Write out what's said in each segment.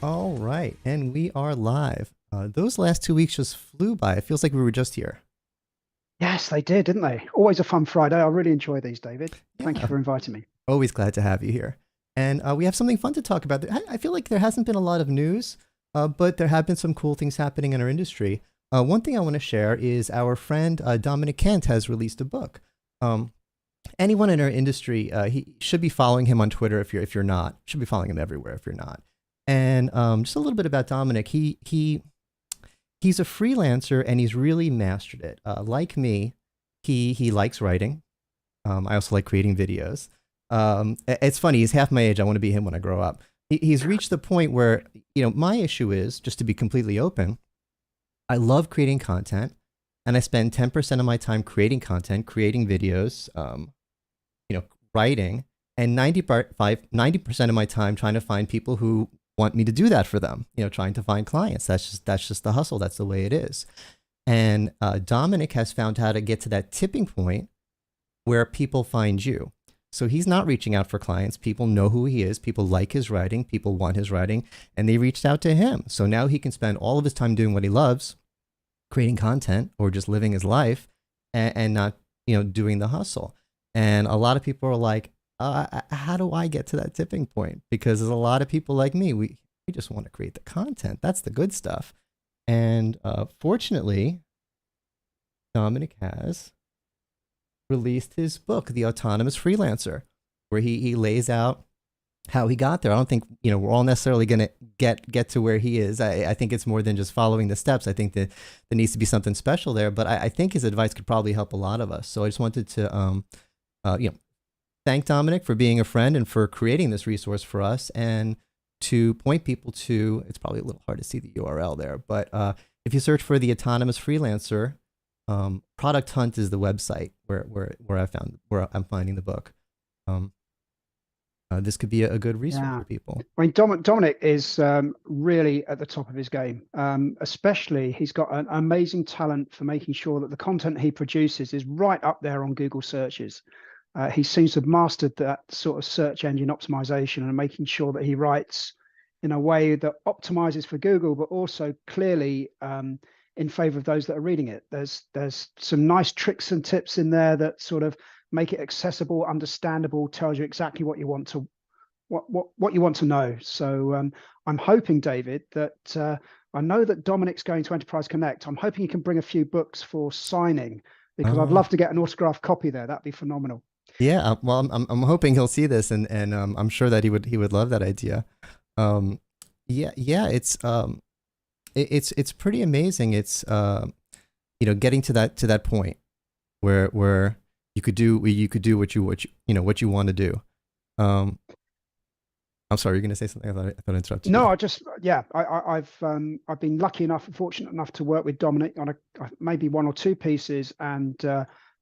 All right, and we are live. Those last 2 weeks just flew by. It feels like we were just here. Yes, they did, didn't they? Always a fun Friday. I really enjoy these, David. Thank you Yeah, for inviting me. always glad to have you here. And we have something fun to talk about. I feel like there hasn't been a lot of news, but there have been some cool things happening in our industry. One thing I want to share is our friend Dominic Kent has released a book. Um, Anyone in our industry, he should be following him on Twitter if you're not. Should be following him everywhere if you're not. And just a little bit about Dominic. He's a freelancer and he's really mastered it. Like me, he likes writing. I also like creating videos. It's funny. He's half my age. I want to be him when I grow up. He's reached the point where my issue is, just to be completely open. I love creating content, and I spend 10% of my time creating content, creating videos, writing, and 90% of my time trying to find people who want me to do that for them. Trying to find clients. That's just the hustle. That's the way it is. And Dominic has found how to get to that tipping point where people find you. So he's not reaching out for clients. People know who he is. People like his writing. People want his writing, and they reached out to him. So now he can spend all of his time doing what he loves, creating content or just living his life, and not doing the hustle. And a lot of people are like, how do I get to that tipping point? Because there's a lot of people like me. We just want to create the content. That's the good stuff. And fortunately, Dominic has released his book, The Autonomous Freelancer, where he lays out how he got there. I don't think we're all necessarily going to get to where he is. I think it's more than just following the steps. I think that there needs to be something special there. But I think his advice could probably help a lot of us. So I just wanted to thank Dominic for being a friend and for creating this resource for us, and to point people to. It's probably a little hard to see the URL there, but if you search for The Autonomous Freelancer, Product Hunt is the website where I'm finding the book. Um, this could be a good resource Yeah. for people. I mean, Dominic is really at the top of his game. Especially, he's got an amazing talent for making sure that the content he produces is right up there on Google searches. He seems to have mastered that sort of search engine optimization and making sure that he writes in a way that optimizes for Google, but also clearly in favor of those that are reading it. There's some nice tricks and tips in there that sort of make it accessible, understandable, tells you exactly what you want to what you want to know. So I'm hoping, David, that I know that Dominic's going to Enterprise Connect. I'm hoping he can bring a few books for signing, because I'd Oh, love to get an autographed copy there. That'd be phenomenal. yeah. Well, I'm hoping he'll see this, and I'm sure that he would love that idea. Um, yeah, yeah. It's pretty amazing. It's getting to that point where you could do what you want to do. Um, I'm sorry, you're gonna say something. I thought I interrupted you No, there. I've been lucky enough, fortunate enough to work with Dominic on maybe one or two pieces, and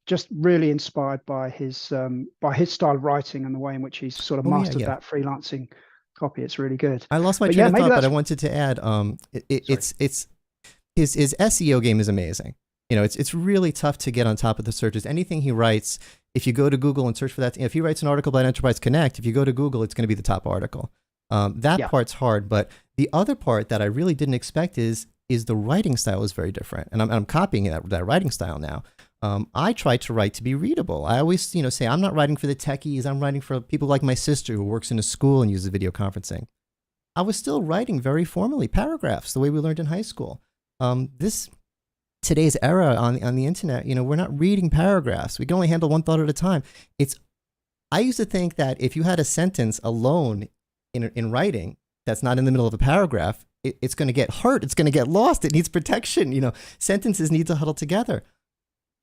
just really inspired by his style of writing and the way in which he's sort of Oh yeah, mastered yeah. that freelancing copy. It's really good. I lost my But train yeah, of maybe thought, but I that's wanted to add, sorry. it's his SEO game is amazing. It's really tough to get on top of the searches. Anything he writes, if you go to Google and search for that, if he writes an article about Enterprise Connect, if you go to Google, it's going to be the top article. That Yeah, part's hard, but the other part that I really didn't expect is the writing style is very different, and I'm copying that writing style now. I try to write to be readable. I always say I'm not writing for the techies. I'm writing for people like my sister who works in a school and uses video conferencing. I was still writing very formally paragraphs the way we learned in high school. This today's era on the internet, we're not reading paragraphs. We can only handle one thought at a time. It's I used to think that if you had a sentence alone in writing that's not in the middle of a paragraph, it's going to get hurt. It's going to get lost. It needs protection. Sentences need to huddle together.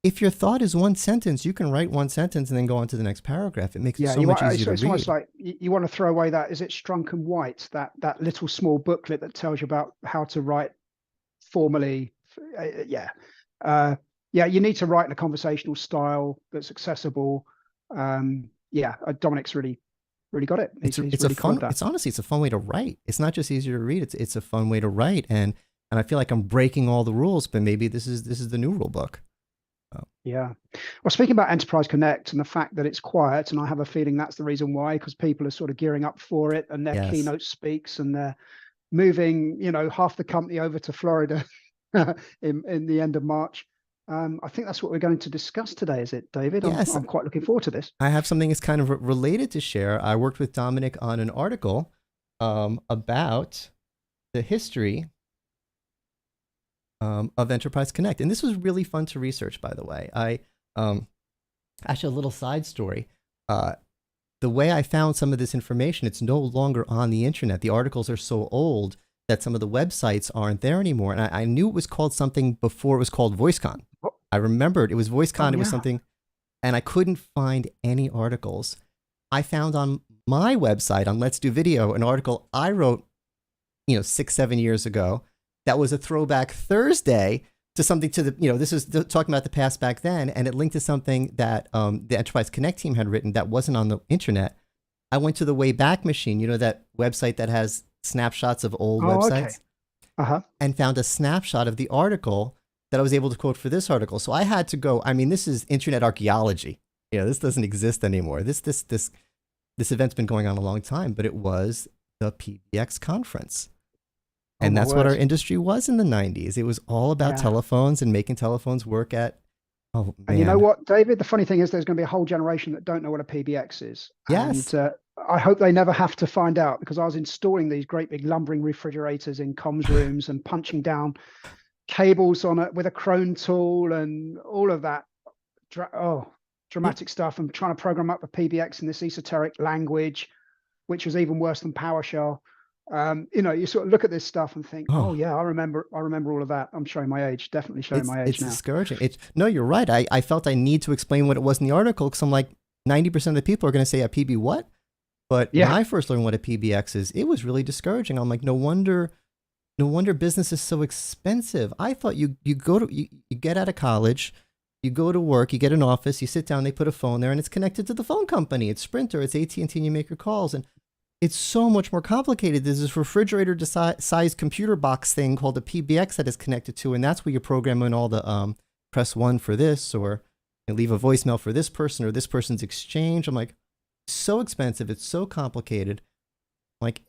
If your thought is one sentence, you can write one sentence and then go on to the next paragraph. It makes it yeah. so You much want easier to it's almost read. like you want to throw away that. Is it Strunk and White, that little small booklet that tells you about how to write formally? Yeah, uh, yeah. You need to write in a conversational style that's accessible. Yeah, Dominic's really got it. it's a, He's it's a really covered fun that. it's honestly it's a fun way to write. It's not just easier to read. It's a fun way to write, and I feel like I'm breaking all the rules, but maybe this is the new rule book. Oh, Yeah. Well, speaking about Enterprise Connect and the fact that it's quiet, and I have a feeling that's the reason why, because people are sort of gearing up for it, and their yes. keynote speaks and moving, half the company over to Florida in the end of March. I think that's what we're going to discuss today, is it, David? Yes, I'm quite looking forward to this. I have something that's kind of related to share. I worked with Dominic on an article about the history of Enterprise Connect, and this was really fun to research. By the way, I actually a little side story. The way I found some of this information, it's no longer on the internet. The articles are so old that some of the websites aren't there anymore. And I knew it was called something before it was called VoiceCon. I remembered it was VoiceCon. It was something, and I couldn't find any articles. I found on my website on Let's Do Video an article I wrote, 6-7 years ago. That was a throwback Thursday to something to the, this was talking about the past back then, and it linked to something that the Enterprise Connect team had written that wasn't on the internet. I went to the Wayback Machine, that website that has snapshots of old websites, and found a snapshot of the article that I was able to quote for this article. So I had to go, this is internet archaeology. This doesn't exist anymore. This event's been going on a long time, but it was the PBX conference. And that's what our industry was in the 90s. It was all about telephones and making telephones work at, And you know what, David? The funny thing is there's going to be a whole generation that don't know what a PBX is. Yes. And I hope they never have to find out, because I was installing these great big lumbering refrigerators in comms rooms and punching down cables on it with a Crone tool and all of that. Dramatic stuff. And trying to program up a PBX in this esoteric language, which was even worse than PowerShell. You sort of look at this stuff and think, I remember all of that. I'm showing my age, definitely showing my age it's now. It's discouraging. No, you're right. I felt I need to explain what it was in the article, because I'm like, 90% of the people are going to say a PB what? But when I first learned what a PBX is, it was really discouraging. I'm like, no wonder business is so expensive. I thought you get out of college, you go to work, you get an office, you sit down, they put a phone there, and it's connected to the phone company. It's Sprint or it's AT&T, and you make your calls. And it's so much more complicated. There's this refrigerator-sized computer box thing called a PBX that is connected to, and that's where you program in all the press 1 for this, or leave a voicemail for this person, or this person's exchange. I'm like, so expensive. It's so complicated. Like,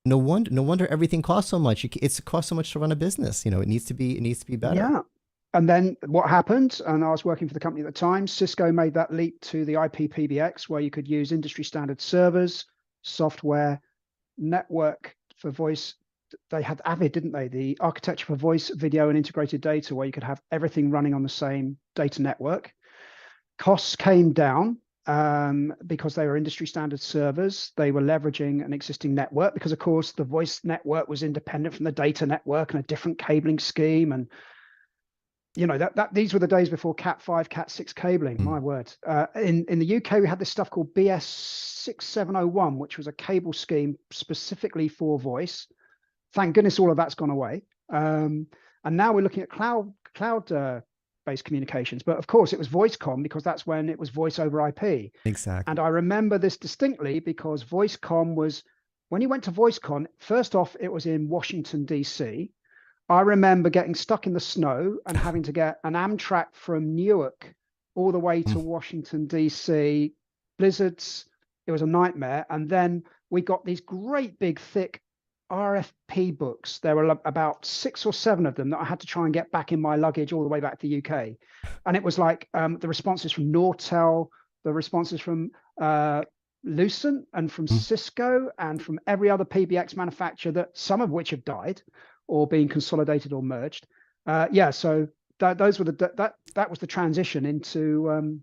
no wonder everything costs so much. It costs so much to run a business. It needs to be better. Yeah. And then what happened, and I was working for the company at the time, Cisco made that leap to the IP PBX, where you could use industry standard servers, software, network for voice. They had Avid, didn't they? The architecture for voice, video, and integrated data, where you could have everything running on the same data network. Costs came down because they were industry standard servers. They were leveraging an existing network, because, of course, the voice network was independent from the data network and a different cabling scheme. And these were the days before Cat 5, Cat 6 cabling. My word. In the UK, we had this stuff called BS 6701, which was a cable scheme specifically for voice. Thank goodness all of that's gone away. And now we're looking at cloud-based communications. But of course, it was VoiceCom, because that's when it was voice over IP. Exactly. And I remember this distinctly, because VoiceCom was, when you went to VoiceCon, first off, it was in Washington, D.C. I remember getting stuck in the snow and having to get an Amtrak from Newark all the way to Washington, D.C. Blizzards. It was a nightmare. And then we got these great big thick RFP books. There were about 6 or 7 of them that I had to try and get back in my luggage all the way back to the UK. And it was like the responses from Nortel, the responses from Lucent and from Cisco and from every other PBX manufacturer, that some of which have died or being consolidated or merged. So those were that was the transition into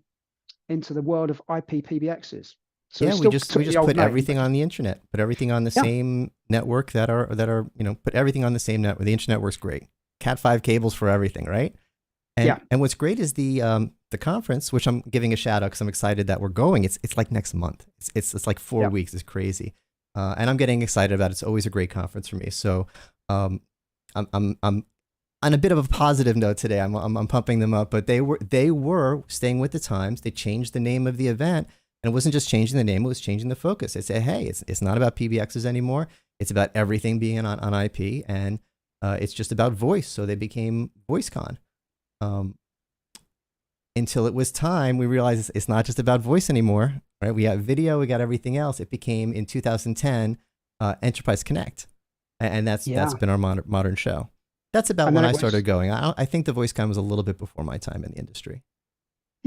the world of IP PBXs. So we just put everything on the internet, put everything on the same network that are put everything on the same network. The internet works great. Cat 5 cables for everything, right? And what's great is the conference, which I'm giving a shout out because I'm excited that we're going. It's like next month. It's like 4 weeks. It's crazy, and I'm getting excited about it. It's always a great conference for me. So I'm on a bit of a positive note today. I'm pumping them up, but they were staying with the times. They changed the name of the event, and it wasn't just changing the name; it was changing the focus. They said, "Hey, it's not about PBXs anymore. It's about everything being on IP, and it's just about voice." So they became VoiceCon. Until it was time, we realized it's not just about voice anymore, right? We got video, we got everything else. It became, in 2010, Enterprise Connect. And Yeah. that's been our modern show. That's about And when then I it was, started going. I think the voice com was a little bit before my time in the industry.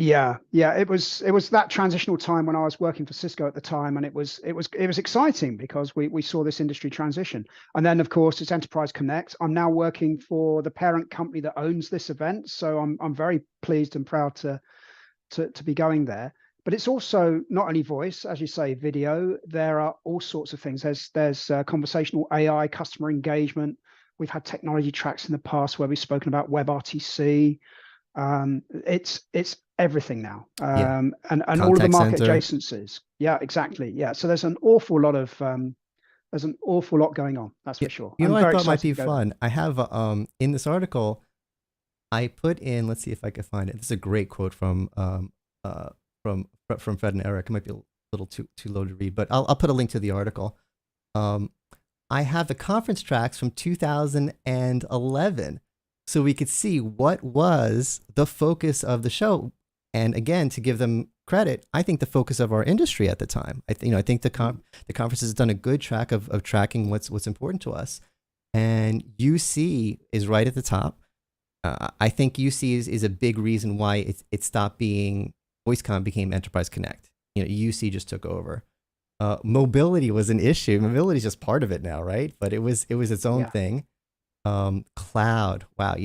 yeah, it was that transitional time when I was working for Cisco at the time, and it was exciting because we saw this industry transition. And then of course it's Enterprise Connect. I'm now working for the parent company that owns this event, so I'm very pleased and proud to be going there. But it's also not only voice, as you say, video. There are all sorts of things. There's conversational AI, customer engagement. We've had technology tracks in the past where we've spoken about WebRTC. It's everything now, Yeah. and all of the Contact market center. adjacencies. Yeah, exactly. Yeah, so there's an awful lot going on. That's Yeah. for sure. You know I'm what I very thought might excited be to go there. fun? I have in this article I put in, let's see if I can find it. This is a great quote uh from Fred and Eric. It might be a little too low to read, but I'll put a link to the article. Um I have the conference tracks from 2011 so we could see what was the focus of the show. And again, to give them credit, I think the focus of our industry at the time. I think the conference has done a good track of tracking what's important to us. And UC is right at the top. I think UC is a big reason why it stopped being VoiceCon, became Enterprise Connect. UC just took over. Mobility was an issue. Mobility is just part of it now, right? But it was its own Yeah. thing. Cloud, wow,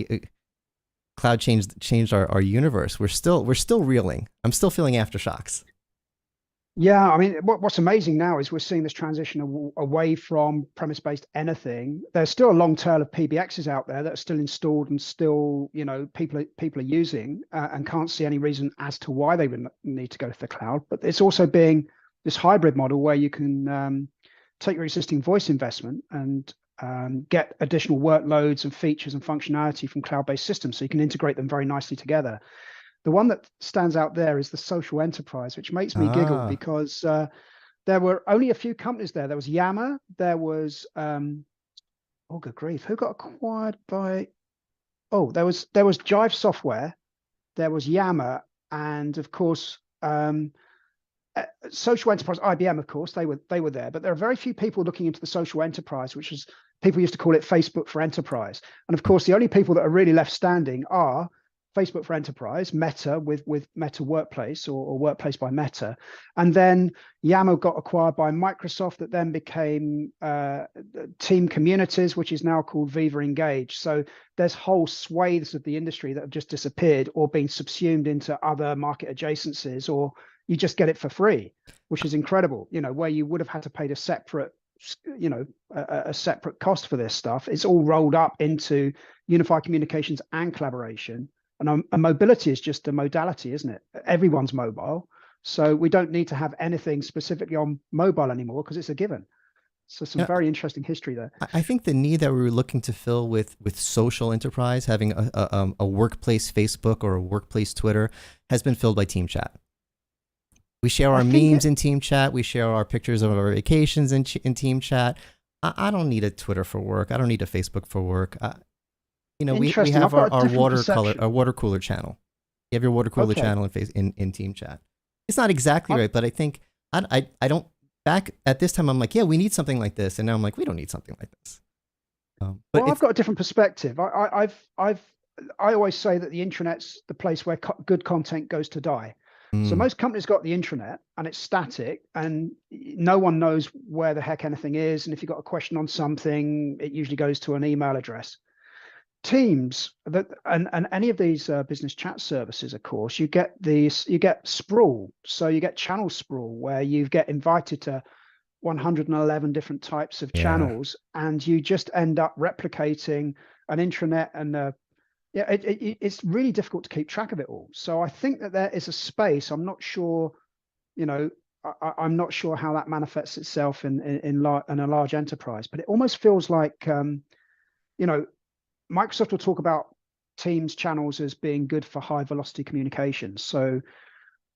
cloud changed our universe. We're still reeling. I'm still feeling aftershocks. Yeah, I mean, what's amazing now is we're seeing this transition away from premise-based anything. There's still a long tail of PBXs out there that are still installed and still, people are using, and can't see any reason as to why they would need to go to the cloud. But it's also being this hybrid model where you can take your existing voice investment and get additional workloads and features and functionality from cloud-based systems, so you can integrate them very nicely together. The one that stands out there is the social enterprise, which makes me giggle Ah, because there were only a few companies there. There was Yammer, there was oh good grief, who got acquired by? Oh, there was Jive Software, there was Yammer, and of course social enterprise, IBM. Of course, they were there, but there are very few people looking into the social enterprise, which is, people used to call it Facebook for enterprise. And of course, the only people that are really left standing are Facebook for Enterprise, Meta with Meta Workplace, or Workplace by Meta, and then Yammer got acquired by Microsoft, that then became Team Communities, which is now called Viva Engage. So there's whole swathes of the industry that have just disappeared or been subsumed into other market adjacencies, or you just get it for free, which is incredible. Where you would have had to pay a separate, a separate cost for this stuff. It's all rolled up into unified communications and collaboration. And mobility is just a modality, isn't it? Everyone's mobile. So we don't need to have anything specifically on mobile anymore because it's a given. So some yeah. very interesting history there. I think the need that we were looking to fill with social enterprise, having a workplace Facebook or a workplace Twitter, has been filled by Team Chat. We share I our think memes in Team Chat. We share our pictures of our vacations in Team Chat. I don't need a Twitter for work. I don't need a Facebook for work. We interesting. have I've got a our different our perception. water cooler channel. You have your water cooler Okay. channel in Team Chat. It's not exactly I, right, but I think I don't. Back at this time, I'm like, yeah, we need something like this, and now I'm like, we don't need something like this. But well, I've got a different perspective. I always say that the intranet's the place where good content goes to die. So mm, most companies got the intranet and it's static, and no one knows where the heck anything is. And if you've got a question on something, it usually goes to an email address. Teams that and any of these business chat services, of course, you get sprawl. So you get channel sprawl where you get invited to 111 different types of yeah, channels, and you just end up replicating an intranet. And yeah, it's really difficult to keep track of it all. So I think that there is a space. I'm not sure, you know, I'm not sure how that manifests itself in a large enterprise, but it almost feels like, you know, Microsoft will talk about Teams channels as being good for high velocity communications. So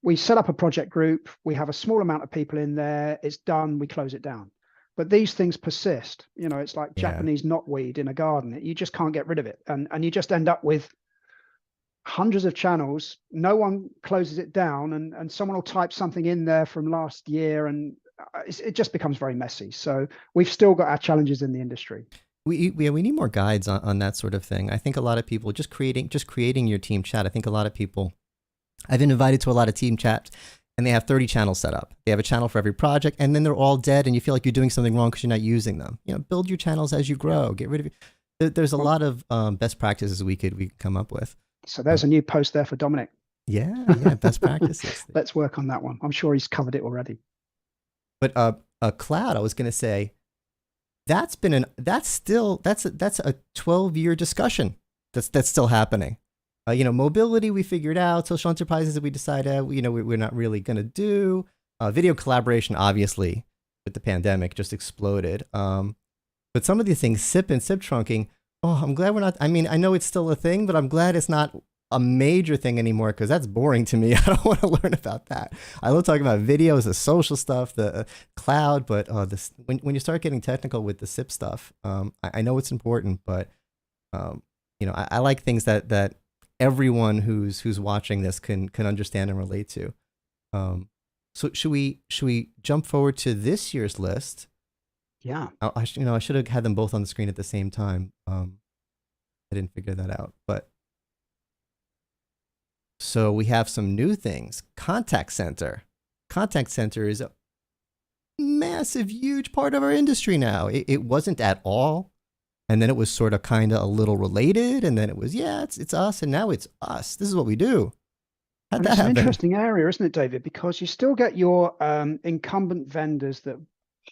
we set up a project group, we have a small amount of people in there, it's done, we close it down. But these things persist. It's like yeah. Japanese knotweed in a garden. You just can't get rid of it. And you just end up with hundreds of channels. No one closes it down, and someone will type something in there from last year, and it just becomes very messy. So we've still got our challenges in the industry. We need more guides on that sort of thing. I think a lot of people just creating your team chat. I think a lot of people, I've been invited to a lot of team chats, and they have 30 channels set up. They have a channel for every project, and then they're all dead, and you feel like you're doing something wrong because you're not using them. Build your channels as you grow. Get rid of. There's a lot of best practices we could come up with. So there's a new post there for Dominic. Yeah, best practices. Let's work on that one. I'm sure he's covered it already. But a cloud, I was going to say, that's a 12-year discussion that's still happening. Mobility we figured out. Social enterprises we decided we're not really going to do. Video collaboration, obviously, with the pandemic, just exploded. But some of these things, SIP and SIP trunking, I'm glad we're not. I mean, I know it's still a thing, but I'm glad it's not a major thing anymore, because that's boring to me. I don't want to learn about that. I love talking about videos, the social stuff, the cloud, but when you start getting technical with the SIP stuff, I know it's important, but I like things that everyone who's watching this can understand and relate to. So should we jump forward to this year's list? Yeah. I should have had them both on the screen at the same time. I didn't figure that out, but. So we have some new things. Contact center. Contact center is a massive, huge part of our industry now. It wasn't at all. And then it was sort of kind of a little related. And then it was, it's us. And now it's us. This is what we do. How'd that happen? It's an interesting area, isn't it, David? Because you still get your incumbent vendors that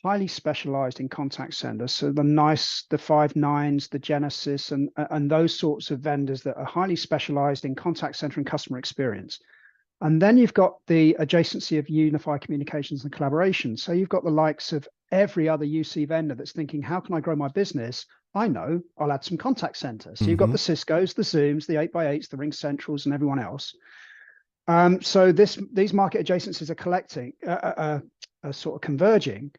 highly specialized in contact centers. So the NICE, the Five9s, the Genesis, and those sorts of vendors that are highly specialized in contact center and customer experience. And then you've got the adjacency of unified communications and collaboration. So you've got the likes of every other UC vendor that's thinking, how can I grow my business? I know, I'll add some contact centers. So you've got the Ciscos, the Zooms, the 8x8s, the Ring Centrals, and everyone else. So these market adjacencies are collecting, are sort of converging.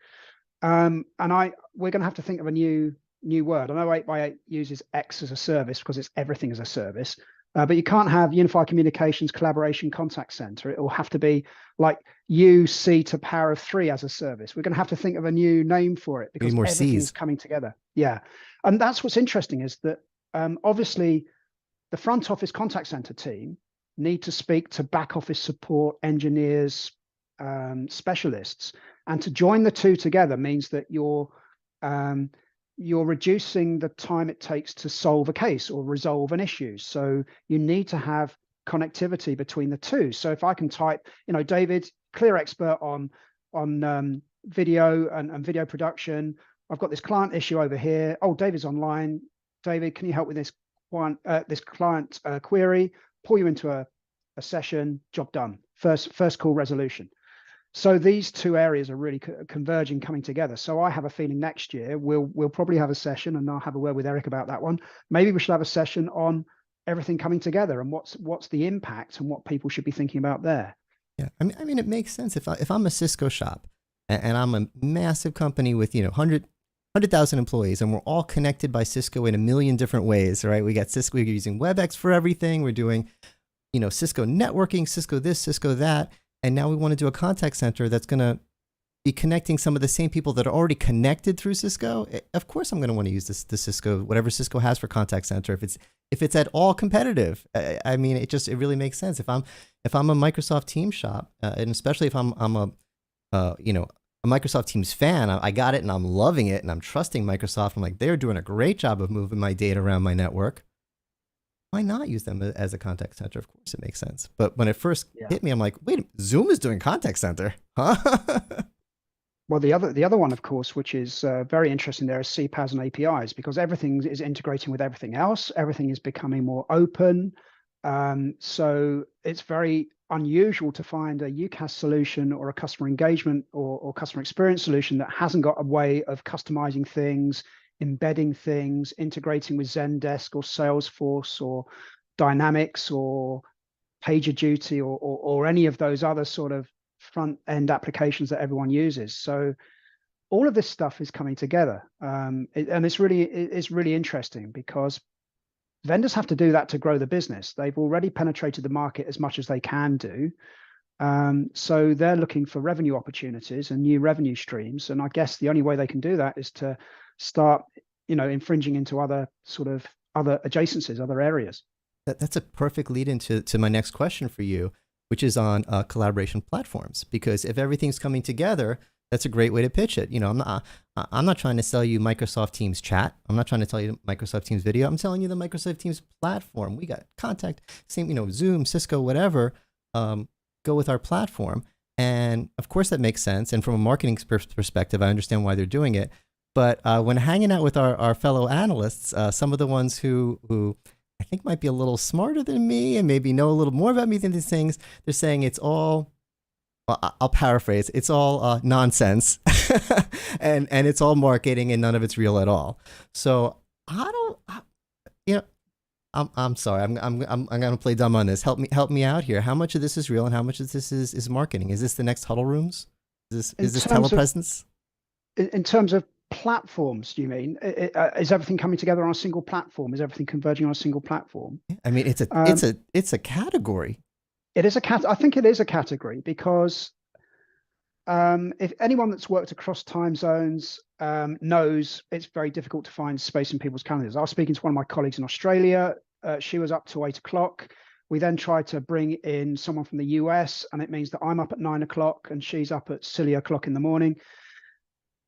And we're going to have to think of a new word. I know 8x8 uses X as a service because it's everything as a service, but you can't have unified communications, collaboration, contact center. It will have to be like UC to power of 3 as a service. We're going to have to think of a new name for it because everything is coming together. Yeah, and that's what's interesting is that obviously the front office contact center team need to speak to back office support engineers, specialists. And to join the two together means that you're reducing the time it takes to solve a case or resolve an issue. So you need to have connectivity between the two. So if I can type, David, clear expert on video and video production. I've got this client issue over here. Oh, David's online. David, can you help with this client query? Pull you into a session. Job done. First call resolution. So these two areas are really converging, coming together. So I have a feeling next year we'll probably have a session, and I'll have a word with Eric about that one. Maybe we should have a session on everything coming together and what's the impact and what people should be thinking about there. Yeah, I mean, it makes sense. If I'm a Cisco shop and I'm a massive company with 100,000 employees, and we're all connected by Cisco in a million different ways, right? We got Cisco, we're using WebEx for everything. We're doing, Cisco networking, Cisco this, Cisco that. And now we want to do a contact center that's going to be connecting some of the same people that are already connected through Cisco. Of course, I'm going to want to use the Cisco, whatever Cisco has for contact center. If it's at all competitive, I mean, it really makes sense. If I'm a Microsoft Teams shop, and especially if I'm a Microsoft Teams fan, I got it and I'm loving it and I'm trusting Microsoft. I'm like, they're doing a great job of moving my data around my network. Why not use them as a contact center? Of course, it makes sense. But when it first hit me, I'm like, wait, Zoom is doing contact center, huh? Well, the other one, of course, which is very interesting there is CPaaS and APIs, because everything is integrating with everything else. Everything is becoming more open. So it's very unusual to find a UCaaS solution or a customer engagement or customer experience solution that hasn't got a way of customizing things, embedding things, integrating with Zendesk or Salesforce or Dynamics or PagerDuty or any of those other sort of front end applications that everyone uses. So all of this stuff is coming together, and it's really interesting because vendors have to do that to grow the business. They've already penetrated the market as much as they can do. So they're looking for revenue opportunities and new revenue streams. And I guess the only way they can do that is to start, infringing into other adjacencies, other areas. That's a perfect lead into my next question for you, which is on collaboration platforms. Because if everything's coming together, that's a great way to pitch it. I'm not trying to sell you Microsoft Teams chat. I'm not trying to tell you Microsoft Teams video. I'm telling you the Microsoft Teams platform. We got contact, same, Zoom, Cisco, whatever. Go with our platform. And of course that makes sense. And from a marketing perspective, I understand why they're doing it. But when hanging out with our fellow analysts, some of the ones who I think might be a little smarter than me and maybe know a little more about me than these things, they're saying it's all, well, I'll paraphrase, it's all nonsense and it's all marketing and none of it's real at all. So I'm sorry. I'm gonna play dumb on this. Help me out here. How much of this is real and how much of this is marketing? Is this the next huddle rooms? Is this telepresence? In terms of platforms, do you mean? Is everything coming together on a single platform? Is everything converging on a single platform? I mean, it's a category. It is I think it is a category because if anyone that's worked across time zones knows it's very difficult to find space in people's calendars. I was speaking to one of my colleagues in Australia. She was up to 8 o'clock. We then tried to bring in someone from the US, and it means that I'm up at 9 o'clock and she's up at silly o'clock in the morning.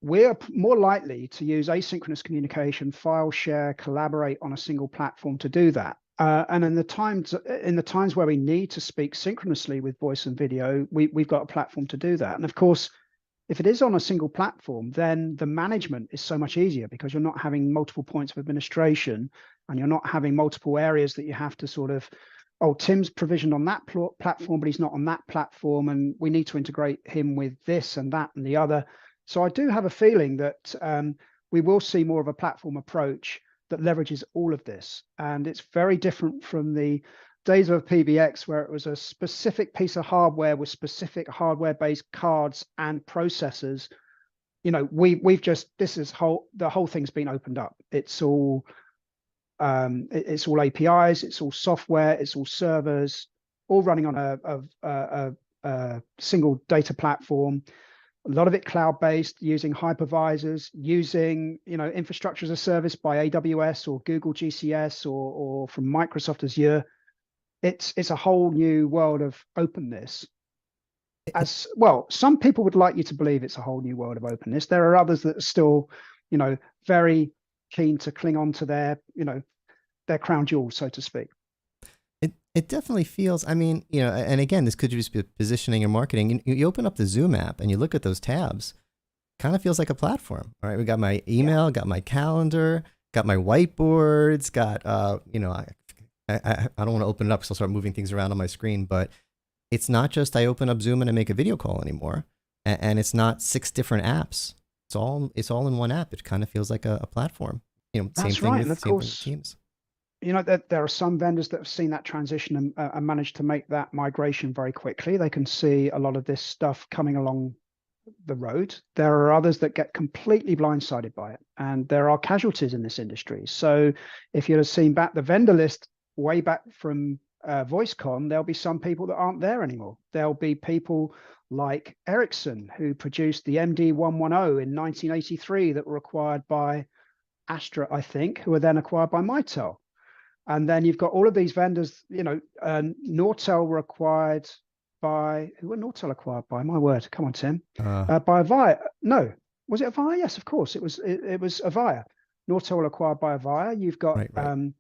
We're more likely to use asynchronous communication, file share, collaborate on a single platform to do that. And in the times where we need to speak synchronously with voice and video, we've got a platform to do that. And of course, if it is on a single platform, then the management is so much easier because you're not having multiple points of administration and you're not having multiple areas that you have to sort of, oh, Tim's provisioned on that platform, but he's not on that platform. And we need to integrate him with this and that and the other. So I do have a feeling that we will see more of a platform approach that leverages all of this. And it's very different from the days of PBX where it was a specific piece of hardware with specific hardware-based cards and processors. The whole thing's been opened up. It's all APIs, it's all software, it's all servers, all running on a single data platform. A lot of it cloud-based, using hypervisors, using infrastructure as a service by AWS or Google GCS or from Microsoft Azure. It's a whole new world of openness. As well, some people would like you to believe it's a whole new world of openness. There are others that are still, very keen to cling on to their crown jewels, so to speak. It definitely feels, I mean, and again, this could just be positioning and marketing. You open up the Zoom app and you look at those tabs, kind of feels like a platform. All right, we got my email, got my calendar, got my whiteboards, got, I don't want to open it up because I'll start moving things around on my screen, but it's not just I open up Zoom and I make a video call anymore. And it's not 6 different apps. It's all in one app. It kind of feels like a platform. That's right. And of course, Teams. There are some vendors that have seen that transition and managed to make that migration very quickly. They can see a lot of this stuff coming along the road. There are others that get completely blindsided by it, and there are casualties in this industry. So if you'd have seen back the vendor list way back from VoiceCon, there'll be some people that aren't there anymore. There'll be people like Ericsson, who produced the MD110 in 1983 that were acquired by Astra, I think, who were then acquired by Mitel. And then you've got all of these vendors, Nortel were acquired by, who were Nortel acquired by? My word, come on, Tim. By Avaya. No, was it Avaya? Yes, of course, it was Avaya. Nortel were acquired by Avaya. You've got right.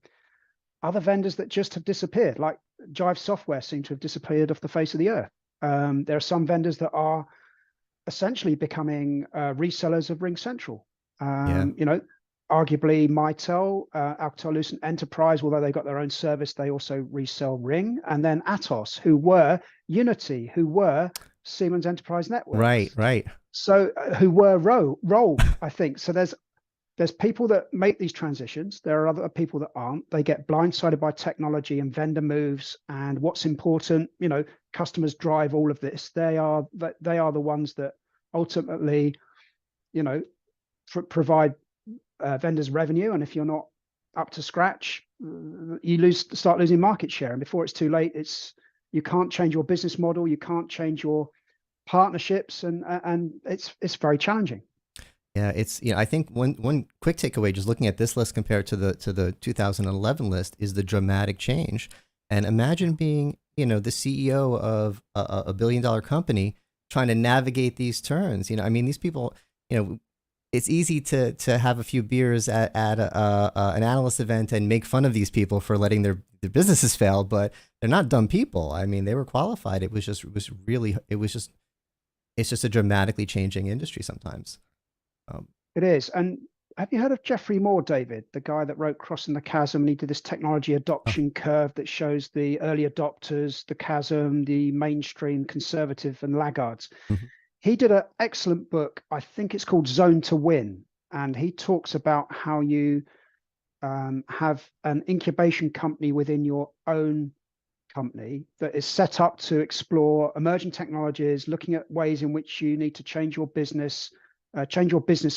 Other vendors that just have disappeared, like Jive Software seem to have disappeared off the face of the earth. There are some vendors that are essentially becoming resellers of RingCentral. Arguably Mitel, Alcatel-Lucent Enterprise, although they've got their own service, they also resell Ring. And then Atos, who were Unity, who were Siemens Enterprise Networks. Right. So who were Roll, I think. So there's people that make these transitions. There are other people that aren't. They get blindsided by technology and vendor moves and what's important. Customers drive all of this. They are the ones that ultimately, provide vendors revenue, and if you're not up to scratch, you start losing market share, and before it's too late, it's You can't change your business model. You can't change your partnerships, and it's very challenging. Yeah, it's I think one quick takeaway just looking at this list compared to the 2011 list is the dramatic change. And imagine being the CEO of a billion-dollar company trying to navigate these turns. I mean, these people, it's easy to have a few beers at an analyst event and make fun of these people for letting their businesses fail, but they're not dumb people. I mean, they were qualified. It's just a dramatically changing industry sometimes. It is. And have you heard of Jeffrey Moore, David, the guy that wrote Crossing the Chasm? And he did this technology adoption curve that shows the early adopters, the chasm, the mainstream, conservative, and laggards. Mm-hmm. He did an excellent book. I think it's called Zone to Win. And he talks about how you have an incubation company within your own company that is set up to explore emerging technologies, looking at ways in which you need to change your business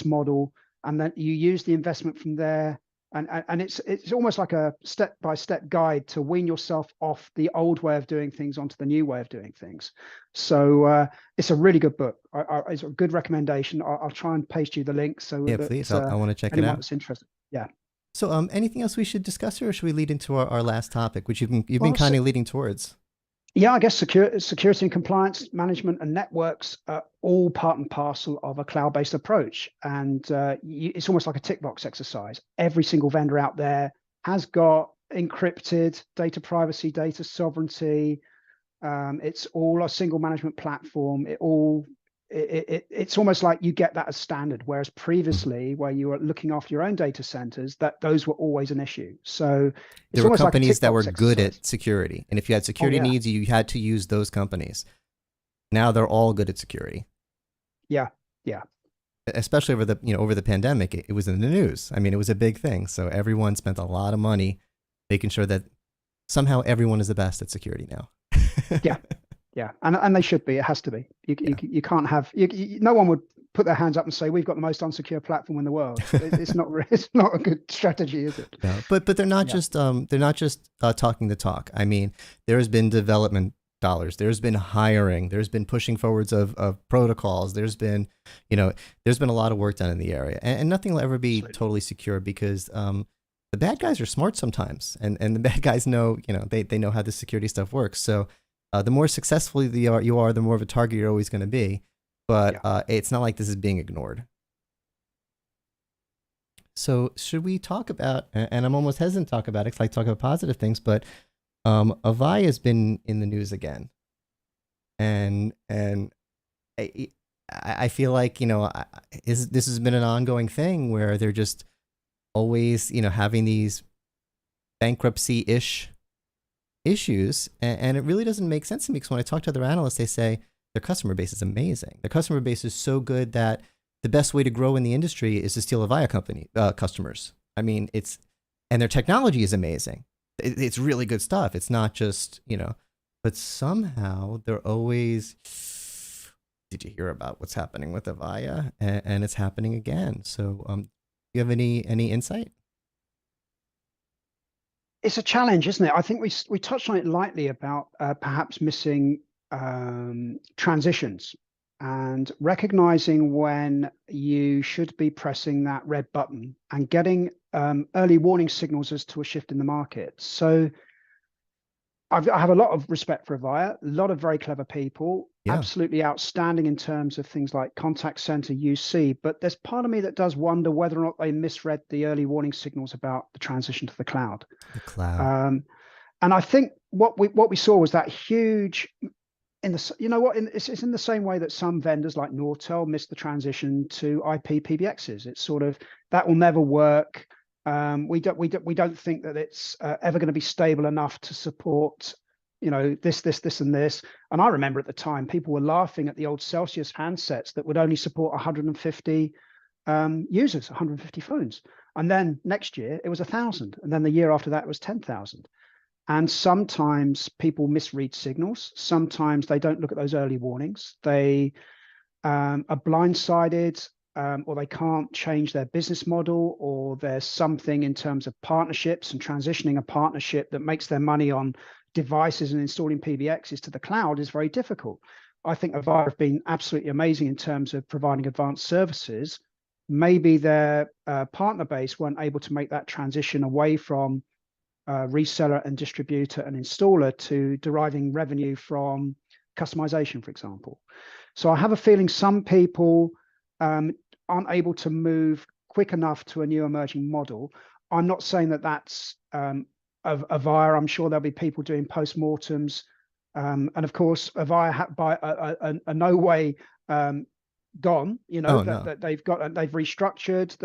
model, and then you use the investment from there. And it's almost like a step-by-step guide to wean yourself off the old way of doing things onto the new way of doing things. So it's a really good book. It's a good recommendation. I'll try and paste you the link. So yeah, that, please. I want to check it anyone out. that's interested. Yeah. So, anything else we should discuss here, or should we lead into our last topic, which you've been kind of leading towards? Yeah, I guess security and compliance management and networks are all part and parcel of a cloud-based approach. And it's almost like a tick box exercise. Every single vendor out there has got encrypted data privacy, data sovereignty. It's all a single management platform. It's almost like you get that as standard, whereas previously, where you were looking after your own data centers, those were always an issue. So there were companies that were good at security, and if you had security needs, you had to use those companies. Now they're all good at security. Yeah. Especially over the pandemic, it was in the news. I mean, it was a big thing. So everyone spent a lot of money making sure that somehow everyone is the best at security now. Yeah, and they should be. It has to be. You can't have. No one would put their hands up and say we've got the most unsecure platform in the world. It's not. It's not a good strategy, is it? No, but they're not just talking the talk. I mean, there has been development dollars. There's been hiring. There's been pushing forwards of protocols. There's been a lot of work done in the area, and nothing will ever be totally secure because the bad guys are smart sometimes, and the bad guys know they know how the security stuff works. So. The more successful you are, the more of a target you're always going to be. But it's not like this is being ignored. So should we talk about, and I'm almost hesitant to talk about it because I talk about positive things, but Avaya has been in the news again. And I feel like, this has been an ongoing thing where they're just always, having these bankruptcy-ish issues, and it really doesn't make sense to me because when I talk to other analysts, they say their customer base is amazing. Their customer base is so good that the best way to grow in the industry is to steal Avaya company customers. I mean, and their technology is amazing. It's really good stuff. It's not just but somehow they're always. Did you hear about what's happening with Avaya? And it's happening again. So, do you have any insight? It's a challenge, isn't it? I think we touched on it lightly about perhaps missing transitions and recognizing when you should be pressing that red button and getting early warning signals as to a shift in the market. So I have a lot of respect for Avaya, a lot of very clever people, absolutely outstanding in terms of things like contact center UC. But there's part of me that does wonder whether or not they misread the early warning signals about the transition to the cloud. And I think what we saw was that huge. It's in the same way that some vendors like Nortel missed the transition to IP PBXs. It's sort of that will never work. We don't think that it's ever going to be stable enough to support, this and this. And I remember at the time people were laughing at the old Celsius handsets that would only support 150 users, 150 phones. And then next year it was 1,000, and then the year after that it was 10,000. And sometimes people misread signals. Sometimes they don't look at those early warnings. They are blindsided. or they can't change their business model, or there's something in terms of partnerships and transitioning a partnership that makes their money on devices and installing PBXs to the cloud is very difficult. I think Avaya have been absolutely amazing in terms of providing advanced services. Maybe their partner base weren't able to make that transition away from reseller and distributor and installer to deriving revenue from customization, for example. So I have a feeling some people aren't able to move quick enough to a new emerging model. I'm not saying that that's Avaya. I'm sure there'll be people doing postmortems. And of course, Avaya by no way gone. You know, Oh no. that they've restructured.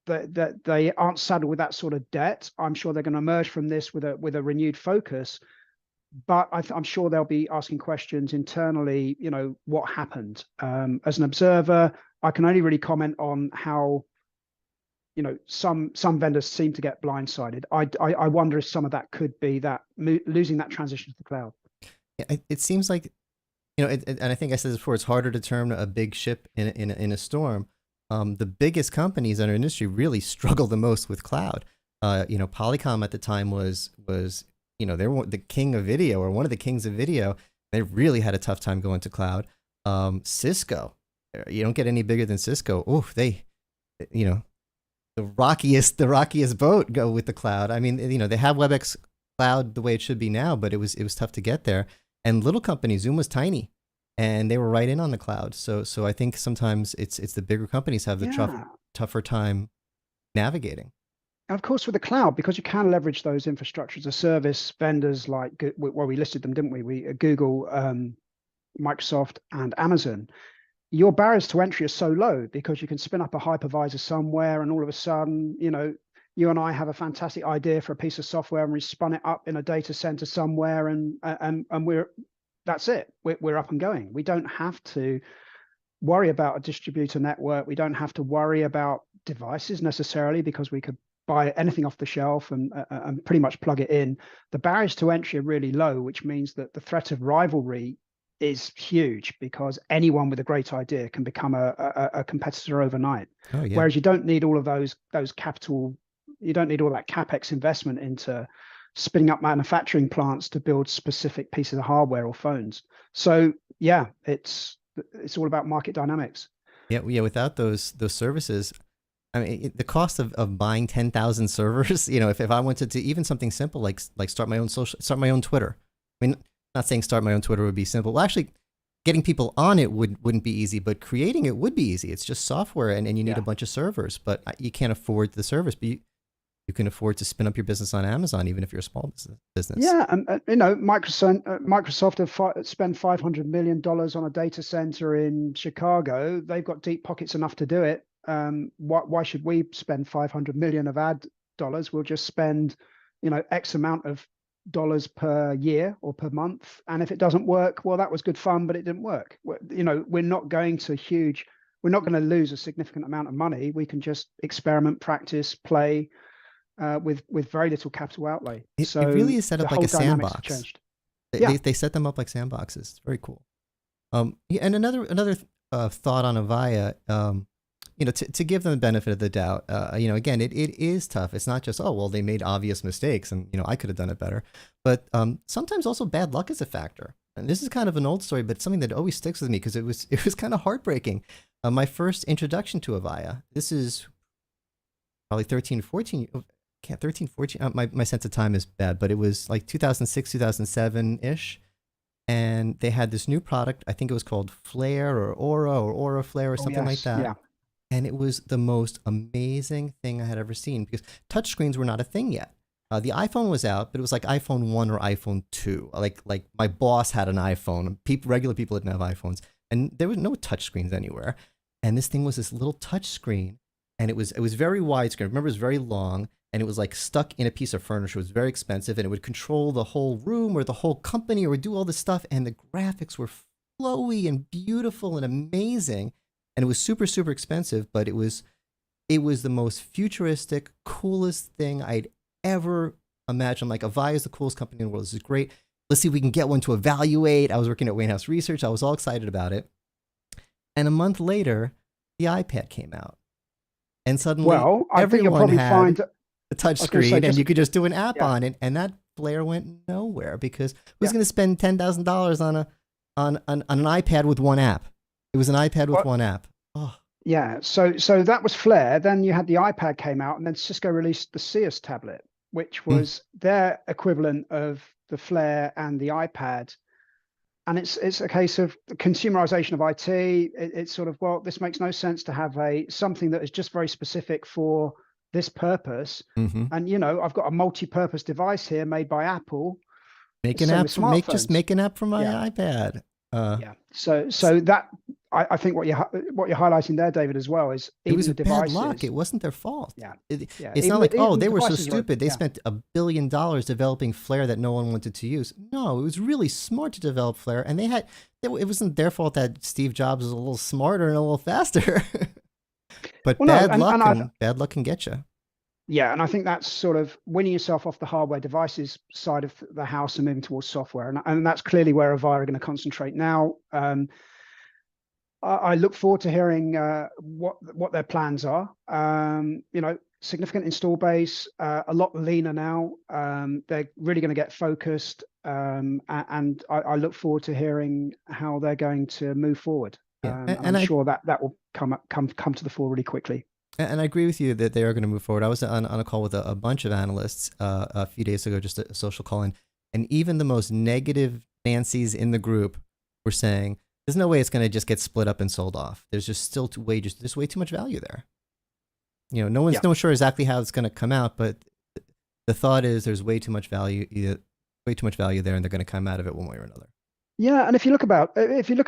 That they aren't saddled with that sort of debt. I'm sure they're going to emerge from this with a renewed focus. But I'm sure they'll be asking questions internally, you know, what happened. As an observer, I can only really comment on how, you know, some vendors seem to get blindsided. I wonder if some of that could be that losing that transition to the cloud. Yeah, it seems like, you know, and I think I said this before, it's harder to term a big ship in a storm. The biggest companies in our industry really struggle the most with cloud. You know, Polycom at the time was you know, they were the king of video, or one of the kings of video. They really had a tough time going to cloud. Cisco, you don't get any bigger than Cisco. Oh, they, you know, the rockiest boat go with the cloud. I mean, you know, they have WebEx cloud the way it should be now, but it was tough to get there. And little companies, Zoom was tiny, and they were right in on the cloud. So I think sometimes it's the bigger companies have the tougher time navigating. And of course, with the cloud, because you can leverage those infrastructure as a service vendors like, well, we listed them, didn't we? Google, Microsoft, and Amazon. Your barriers to entry are so low because you can spin up a hypervisor somewhere, and all of a sudden, you know, you and I have a fantastic idea for a piece of software, and we spun it up in a data center somewhere, and that's it. We're up and going. We don't have to worry about a distributor network. We don't have to worry about devices necessarily, because we could buy anything off the shelf and pretty much plug it in. The barriers to entry are really low, which means that the threat of rivalry is huge, because anyone with a great idea can become a competitor overnight. Oh yeah. Whereas you don't need all of those capital, you don't need all that CapEx investment into spinning up manufacturing plants to build specific pieces of hardware or phones. So yeah, it's all about market dynamics. Yeah, without those services, I mean, the cost of buying 10,000 servers, you know, if I wanted to, even something simple like start my own Twitter. I mean, not saying start my own Twitter would be simple. Well, actually, getting people on it wouldn't be easy, but creating it would be easy. It's just software, and you need a bunch of servers, but you can't afford the service. But you can afford to spin up your business on Amazon, even if you're a small business. Yeah, and you know, Microsoft have spent $500 million on a data center in Chicago. They've got deep pockets enough to do it. Why should we spend 500 million of ad dollars? We'll just spend, you know, X amount of dollars per year or per month, and if it doesn't work, well, that was good fun, but it didn't work. You know, we're not going to lose a significant amount of money. We can just experiment, practice, play with very little capital outlay. It really is set up like a sandbox. They set them up like sandboxes. It's very cool. And another thought on Avaya. You know, to give them the benefit of the doubt, you know, again, it is tough. It's not just, oh, well, they made obvious mistakes and, you know, I could have done it better. But sometimes also bad luck is a factor. And this is kind of an old story, but something that always sticks with me because it was kind of heartbreaking. My first introduction to Avaya, this is probably 13, 14. My sense of time is bad, but it was like 2006, 2007-ish. And they had this new product. I think it was called Flare or Aura Flare or something like that. Yeah. And it was the most amazing thing I had ever seen, because touchscreens were not a thing yet. The iPhone was out, but it was like iPhone 1 or iPhone 2. Like my boss had an iPhone. Regular people didn't have iPhones. And there was no touchscreens anywhere. And this thing was this little touchscreen, and it was very widescreen. Remember, it was very long, and it was like stuck in a piece of furniture. It was very expensive, and it would control the whole room or the whole company or would do all this stuff. And the graphics were flowy and beautiful and amazing. And it was super, super expensive, but it was the most futuristic, coolest thing I'd ever imagined. Like, Avaya is the coolest company in the world. This is great. Let's see if we can get one to evaluate. I was working at Wayne House Research. I was all excited about it. And a month later, the iPad came out, and suddenly Well, I think you'll everyone probably had find. a touch I was going to say, screen, and just you could just do an app yeah, on it, and that flare went nowhere because who's yeah. going to spend $10,000 on an iPad with one app? It was an iPad with Well, one app. Oh, yeah. So that was Flare. Then you had the iPad came out, and then Cisco released the Sears tablet, which mm, was their equivalent of the Flare and the iPad. And it's a case of consumerization of IT. It's sort of, well, this makes no sense to have a something that is just very specific for this purpose. hmm. And I've got a multi-purpose device here made by Apple. Make It's the an same app with for smartphones. make an app for my Yeah, iPad. Uh, yeah. So that I think what you're highlighting there, David, as well, is it even was the bad luck. It devices. wasn't their fault. Yeah, It, yeah. it's not Even like, the oh, even the they were so devices were stupid. They yeah. spent $1 billion developing Flare that no one wanted to use. No, it was really smart to develop Flare, and it wasn't their fault that Steve Jobs was a little smarter and a little faster. But Well, no, bad luck can get you. yeah, and I think that's sort of winning yourself off the hardware devices side of the house and moving towards software, and that's clearly where Avaya are going to concentrate now. I look forward to hearing what their plans are. Significant install base, a lot leaner now. They're really going to get focused, and I look forward to hearing how they're going to move forward. Yeah, And I'm sure that will come to the fore really quickly. and I agree with you that they are going to move forward. I was on a call with a bunch of analysts a few days ago, just a social call, and even the most negative Nancy's in the group were saying, there's no way it's going to just get split up and sold off. There's just still there's way too much value there. No one's Yeah. no sure exactly how it's going to come out, but the thought is there's way too much value there, and they're going to come out of it one way or another. Yeah, and if you look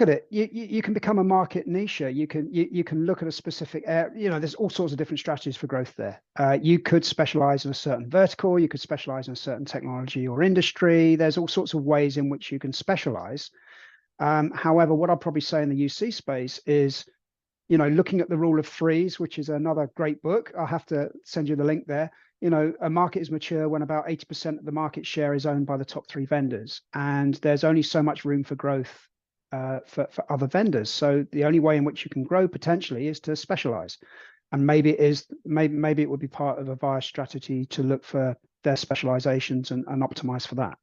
at it, you can become a market niche. You can look at a specific area. There's all sorts of different strategies for growth there. You could specialize in a certain vertical. You could specialize in a certain technology or industry. There's all sorts of ways in which you can specialize. However, what I'll probably say in the UC space is, looking at the rule of threes, which is another great book. I'll have to send you the link there. A market is mature when about 80% of the market share is owned by the top three vendors, and there's only so much room for growth for other vendors. So the only way in which you can grow potentially is to specialize, and maybe it would be part of a Avaya strategy to look for their specializations and optimize for that.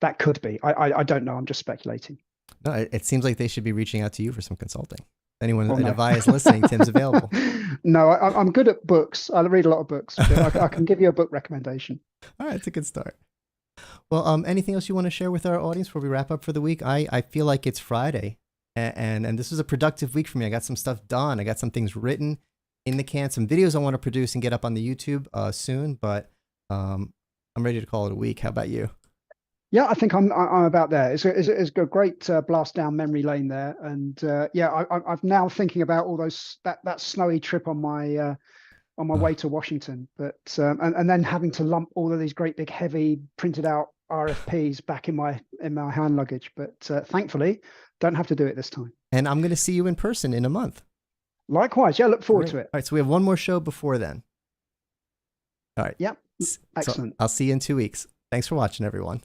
That could be. I don't know. I'm just speculating. No, it seems like they should be reaching out to you for some consulting. Anyone Well, at no. Avaya is listening, Tim's available. No, I'm good at books. I read a lot of books. But I can give you a book recommendation. All right, it's a good start. Well, anything else you want to share with our audience before we wrap up for the week? I feel like it's Friday, and this was a productive week for me. I got some stuff done. I got some things written in the can, some videos I want to produce and get up on the YouTube soon. But I'm ready to call it a week. How about you? Yeah, I think I'm about there. It's a great blast down memory lane there, and I'm now thinking about all that snowy trip on my way to Washington, but and then having to lump all of these great big heavy printed out RFPs back in my hand luggage. But thankfully, don't have to do it this time. And I'm going to see you in person in a month. Likewise, yeah, look forward Great. to it. All right, so we have one more show before then. All right. Yep, So excellent. I'll see you in 2 weeks. Thanks for watching, everyone.